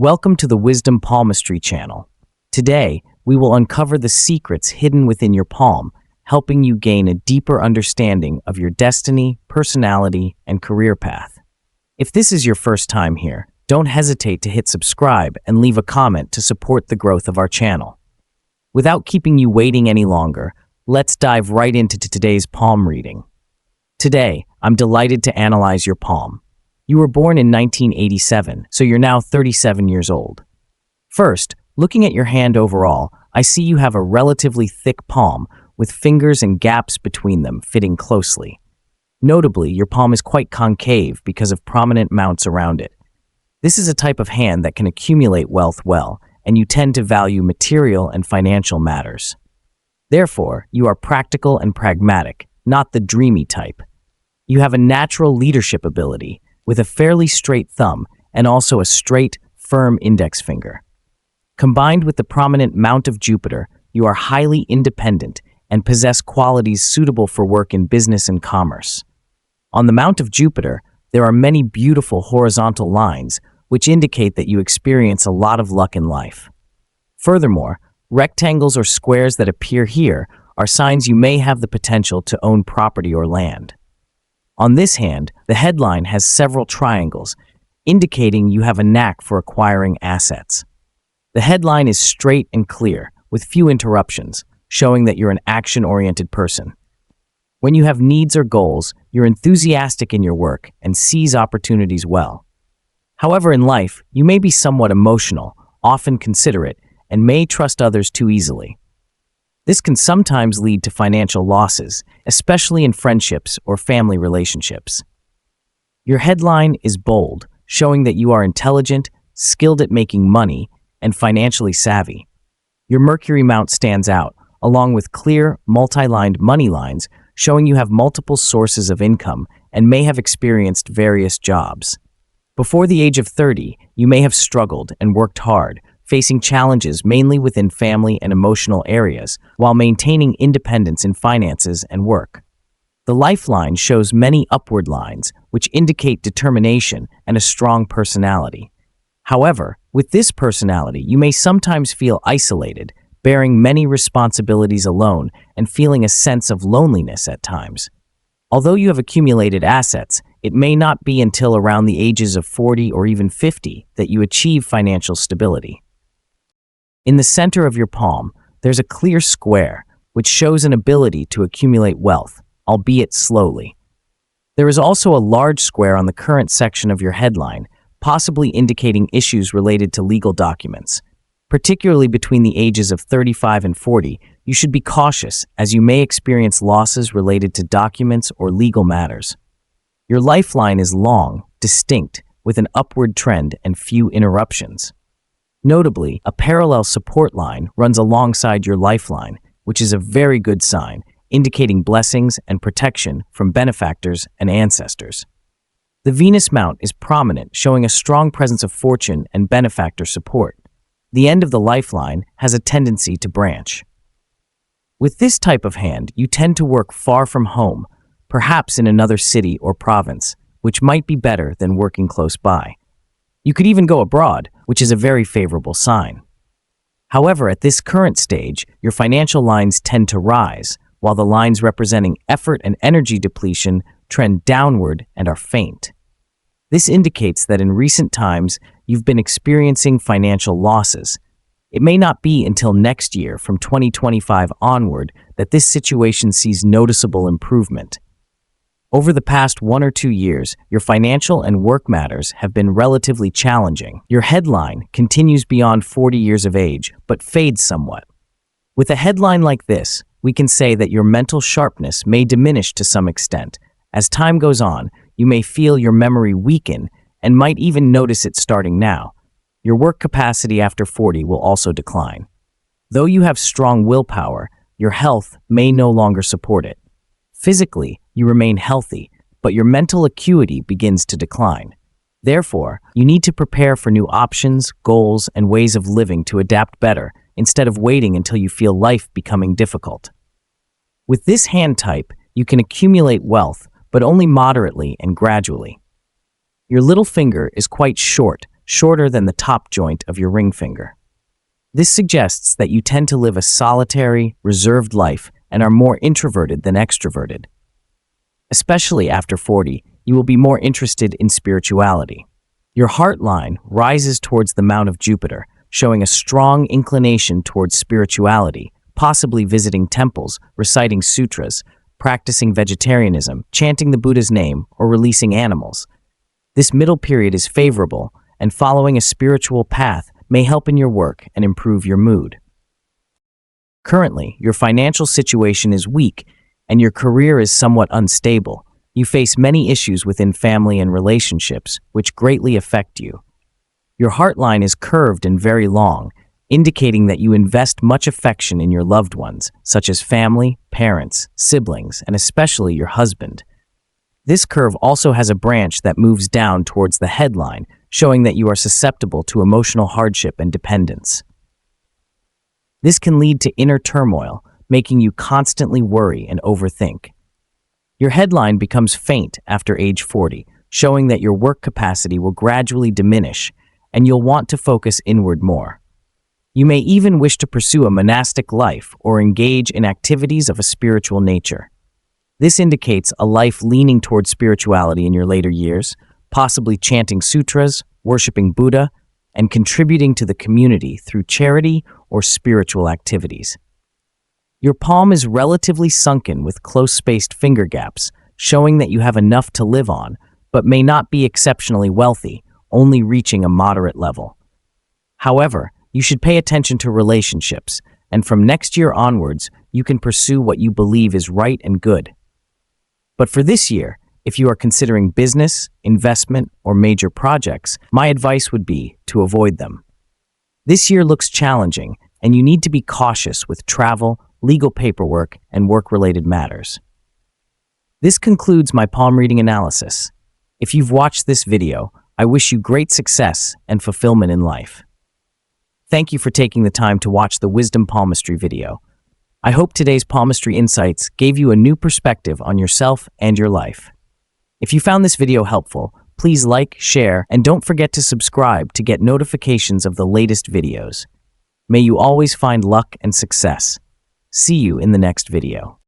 Welcome to the Wisdom Palmistry channel. Today, we will uncover the secrets hidden within your palm, helping you gain a deeper understanding of your destiny, personality, and career path. If this is your first time here, don't hesitate to hit subscribe and leave a comment to support the growth of our channel. Without keeping you waiting any longer, let's dive right into today's palm reading. Today, I'm delighted to analyze your palm. You were born in 1987, so you're now 37 years old. First, looking at your hand overall, I see you have a relatively thick palm with fingers and gaps between them fitting closely. Notably, your palm is quite concave because of prominent mounts around it. This is a type of hand that can accumulate wealth well, and you tend to value material and financial matters. Therefore, you are practical and pragmatic, not the dreamy type. You have a natural leadership ability, with a fairly straight thumb and also a straight, firm index finger. Combined with the prominent mount of Jupiter, you are highly independent and possess qualities suitable for work in business and commerce. On the mount of Jupiter, there are many beautiful horizontal lines, which indicate that you experience a lot of luck in life. Furthermore, rectangles or squares that appear here are signs you may have the potential to own property or land. On this hand, the headline has several triangles, indicating you have a knack for acquiring assets. The headline is straight and clear, with few interruptions, showing that you're an action-oriented person. When you have needs or goals, you're enthusiastic in your work and seize opportunities well. However, in life, you may be somewhat emotional, often considerate, and may trust others too easily. This can sometimes lead to financial losses, especially in friendships or family relationships. Your headline is bold, showing that you are intelligent, skilled at making money, and financially savvy. Your Mercury mount stands out, along with clear, multi-lined money lines, showing you have multiple sources of income and may have experienced various jobs. Before the age of 30, you may have struggled and worked hard, facing challenges mainly within family and emotional areas, while maintaining independence in finances and work. The lifeline shows many upward lines, which indicate determination and a strong personality. However, with this personality, you may sometimes feel isolated, bearing many responsibilities alone and feeling a sense of loneliness at times. Although you have accumulated assets, it may not be until around the ages of 40 or even 50 that you achieve financial stability. In the center of your palm, there's a clear square, which shows an ability to accumulate wealth, albeit slowly. There is also a large square on the current section of your headline, possibly indicating issues related to legal documents. Particularly between the ages of 35 and 40, you should be cautious as you may experience losses related to documents or legal matters. Your lifeline is long, distinct, with an upward trend and few interruptions. Notably, a parallel support line runs alongside your lifeline, which is a very good sign, indicating blessings and protection from benefactors and ancestors. The Venus mount is prominent, showing a strong presence of fortune and benefactor support. The end of the lifeline has a tendency to branch. With this type of hand, you tend to work far from home, perhaps in another city or province, which might be better than working close by. You could even go abroad, which is a very favorable sign. However, at this current stage, your financial lines tend to rise, while the lines representing effort and energy depletion trend downward and are faint. This indicates that in recent times, you've been experiencing financial losses. It may not be until next year, from 2025 onward, that this situation sees noticeable improvement. Over the past 1 or 2 years, your financial and work matters have been relatively challenging. Your headline continues beyond 40 years of age, but fades somewhat. With a headline like this, we can say that your mental sharpness may diminish to some extent. As time goes on, you may feel your memory weaken and might even notice it starting now. Your work capacity after 40 will also decline. Though you have strong willpower, your health may no longer support it. Physically, you remain healthy, but your mental acuity begins to decline. Therefore, you need to prepare for new options, goals, and ways of living to adapt better, instead of waiting until you feel life becoming difficult. With this hand type, you can accumulate wealth, but only moderately and gradually. Your little finger is quite short, shorter than the top joint of your ring finger. This suggests that you tend to live a solitary, reserved life and are more introverted than extroverted. Especially after 40, you will be more interested in spirituality. Your heart line rises towards the Mount of Jupiter, showing a strong inclination towards spirituality, possibly visiting temples, reciting sutras, practicing vegetarianism, chanting the Buddha's name, or releasing animals. This middle period is favorable, and following a spiritual path may help in your work and improve your mood. Currently, your financial situation is weak, and your career is somewhat unstable. You face many issues within family and relationships, which greatly affect you. Your heart line is curved and very long, indicating that you invest much affection in your loved ones, such as family, parents, siblings, and especially your husband. This curve also has a branch that moves down towards the headline, showing that you are susceptible to emotional hardship and dependence. This can lead to inner turmoil, making you constantly worry and overthink. Your headline becomes faint after age 40, showing that your work capacity will gradually diminish, and you'll want to focus inward more. You may even wish to pursue a monastic life or engage in activities of a spiritual nature. This indicates a life leaning towards spirituality in your later years, possibly chanting sutras, worshiping Buddha, and contributing to the community through charity or spiritual activities. Your palm is relatively sunken with close-spaced finger gaps, showing that you have enough to live on, but may not be exceptionally wealthy, only reaching a moderate level. However, you should pay attention to relationships, and from next year onwards, you can pursue what you believe is right and good. But for this year, if you are considering business, investment, or major projects, my advice would be to avoid them. This year looks challenging, and you need to be cautious with travel, legal paperwork, and work-related matters. This concludes my palm reading analysis. If you've watched this video, I wish you great success and fulfillment in life. Thank you for taking the time to watch the Wisdom Palmistry video. I hope today's palmistry insights gave you a new perspective on yourself and your life. If you found this video helpful, please like, share, and don't forget to subscribe to get notifications of the latest videos. May you always find luck and success. See you in the next video.